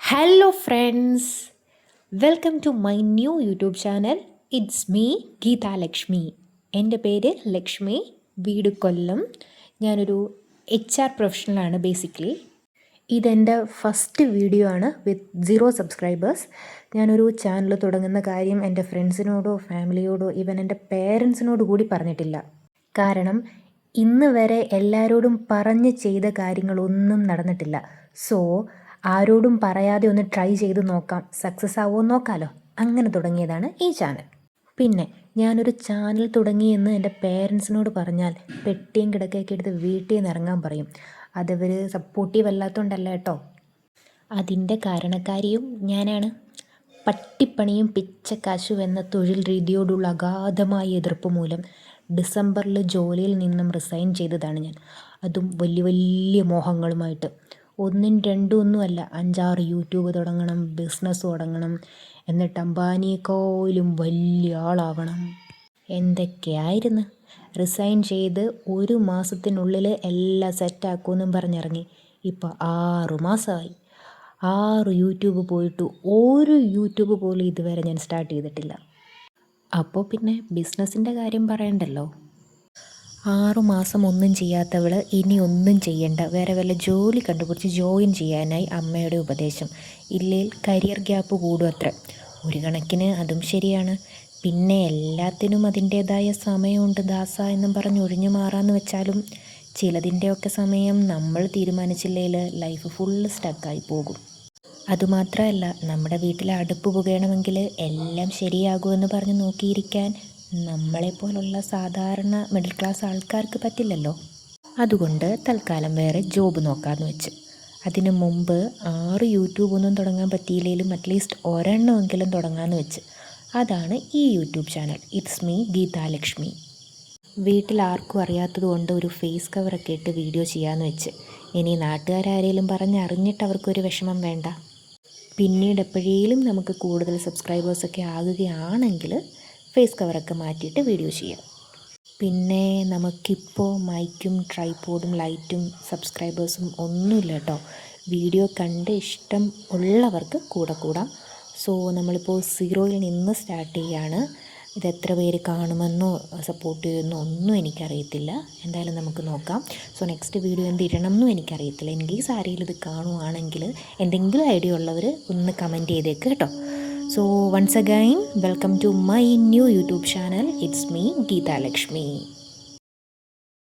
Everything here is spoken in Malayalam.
Hello, friends. Welcome to my new YouTube channel. It's me, Geeta Lakshmi. എൻ്റെ പേര് ലക്ഷ്മി, വീട് കൊല്ലം. ഞാനൊരു HR പ്രൊഫഷണലാണ് ബേസിക്കലി. ഇതെൻ്റെ ഫസ്റ്റ് വീഡിയോ ആണ് വിത്ത് 0 സബ്സ്ക്രൈബേഴ്സ്. ഞാനൊരു ചാനൽ തുടങ്ങുന്ന കാര്യം എൻ്റെ ഫ്രണ്ട്സിനോടോ ഫാമിലിയോടോ ഈവൻ എൻ്റെ പേരൻസിനോട് കൂടി പറഞ്ഞിട്ടില്ല. കാരണം ഇന്ന് വരെ എല്ലാവരോടും പറഞ്ഞ് ചെയ്ത കാര്യങ്ങളൊന്നും നടന്നിട്ടില്ല. സോ ആരോടും പറയാതെ ഒന്ന് ട്രൈ ചെയ്ത് നോക്കാം, സക്സസ് ആവുമോ നോക്കാമല്ലോ. അങ്ങനെ തുടങ്ങിയതാണ് ഈ ചാനൽ. പിന്നെ ഞാനൊരു ചാനൽ തുടങ്ങിയെന്ന് എൻ്റെ പേരൻസിനോട് പറഞ്ഞാൽ പെട്ടിയും കിടക്കയൊക്കെ എടുത്ത് വീട്ടിൽ നിന്ന് ഇറങ്ങാൻ പറയും. അതവർ സപ്പോർട്ടീവ് അല്ലാത്തതുകൊണ്ടല്ല കേട്ടോ. അതിൻ്റെ കാരണക്കാരിയും ഞാനാണ്. പട്ടിപ്പണിയും പിച്ചക്കാശും എന്ന തൊഴിൽ രീതിയോടുള്ള അഗാധമായ എതിർപ്പ് മൂലം ഡിസംബറിൽ ജോലിയിൽ നിന്നും റിസൈൻ ചെയ്തതാണ് ഞാൻ. അതും വലിയ വലിയ മോഹങ്ങളുമായിട്ട്. ഒന്നും രണ്ടും ഒന്നുമല്ല, 5-6 യൂട്യൂബ് തുടങ്ങണം, ബിസിനസ് തുടങ്ങണം, എന്നിട്ട് അംബാനിയെക്കാളും വലിയ ആളാവണം, എന്തൊക്കെയായിരുന്നു. റിസൈൻ ചെയ്ത് 1 മാസത്തിനുള്ളിൽ എല്ലാം സെറ്റാക്കുമെന്നും പറഞ്ഞിറങ്ങി. ഇപ്പോൾ 6 മാസമായി. 6 യൂട്യൂബ് പോയിട്ട് ഒരു യൂട്യൂബ് പോലും ഇതുവരെ ഞാൻ സ്റ്റാർട്ട് ചെയ്തിട്ടില്ല. അപ്പോൾ പിന്നെ ബിസിനസ്സിൻ്റെ കാര്യം പറയണ്ടല്ലോ. 6 മാസം ഒന്നും ചെയ്യാത്തവൾ ഇനി ഒന്നും ചെയ്യണ്ട, വേറെ വല്ല ജോലി കണ്ടുപിടിച്ച് ജോയിൻ ചെയ്യാനായി അമ്മയുടെ ഉപദേശം. ഇല്ലേൽ കരിയർ ഗ്യാപ്പ് കൂടും അത്ര. ഒരു കണക്കിന് അതും ശരിയാണ്. പിന്നെ എല്ലാത്തിനും അതിൻ്റേതായ സമയമുണ്ട് ദാസ എന്നും പറഞ്ഞ് ഒഴിഞ്ഞു മാറാമെന്ന് വെച്ചാലും ചിലതിൻ്റെയൊക്കെ സമയം നമ്മൾ തീരുമാനിച്ചില്ലേൽ ലൈഫ് ഫുള്ള് സ്റ്റക്കായി പോകും. അതുമാത്രമല്ല, നമ്മുടെ വീട്ടിലെ അടുപ്പ് പുകയണമെങ്കിൽ എല്ലാം ശരിയാകുമെന്ന് പറഞ്ഞ് നോക്കിയിരിക്കാൻ നമ്മളെപ്പോലുള്ള സാധാരണ മിഡിൽ ക്ലാസ് ആൾക്കാർക്ക് പറ്റില്ലല്ലോ. അതുകൊണ്ട് തൽക്കാലം വേറെ ജോബ് നോക്കാമെന്ന് വെച്ച്. അതിനു മുമ്പ് 6 യൂട്യൂബൊന്നും തുടങ്ങാൻ പറ്റിയില്ലെങ്കിലും അറ്റ്ലീസ്റ്റ് ഒരെണ്ണമെങ്കിലും തുടങ്ങാമെന്ന് വെച്ച്. അതാണ് ഈ YouTube channel. It's me Geetha Lakshmi. വീട്ടിൽ ആർക്കും അറിയാത്തത് കൊണ്ട് ഒരു ഫേസ് കവറൊക്കെ ഇട്ട് വീഡിയോ ചെയ്യാമെന്ന് വെച്ച്. ഇനി നാട്ടുകാരാരേലും പറഞ്ഞറിഞ്ഞിട്ട് അവർക്കൊരു വിഷമം വേണ്ട. പിന്നീട് എപ്പോഴേലും നമുക്ക് കൂടുതൽ സബ്സ്ക്രൈബേഴ്സൊക്കെ ആകുകയാണെങ്കിൽ ഫേസ് കവറൊക്കെ മാറ്റിയിട്ട് വീഡിയോ ചെയ്യാം. പിന്നെ നമുക്കിപ്പോൾ മൈക്കും ട്രൈപോഡും ലൈറ്റും സബ്സ്ക്രൈബേഴ്സും ഒന്നുമില്ല കേട്ടോ. വീഡിയോ കണ്ട് ഇഷ്ടം ഉള്ളവർക്ക് കൂടെ കൂടാം. സോ നമ്മളിപ്പോൾ 0-ൽ നിന്ന് സ്റ്റാർട്ട് ചെയ്യുകയാണ്. ഇതെത്ര പേര് കാണുമെന്നോ സപ്പോർട്ട് ചെയ്യുമെന്നോ ഒന്നും എനിക്കറിയത്തില്ല. എന്തായാലും നമുക്ക് നോക്കാം. സോ നെക്സ്റ്റ് വീഡിയോ എന്തിടണം എന്നും എനിക്കറിയത്തില്ല. എനിക്ക് ആരെങ്കിലും ഇത് കാണുവാണെങ്കിൽ എന്തെങ്കിലും ഐഡിയ ഉള്ളവർ ഒന്ന് കമൻറ്റ് ചെയ്തേക്ക് കേട്ടോ. So once again, welcome to my new YouTube channel. It's me, Geeta Lakshmi.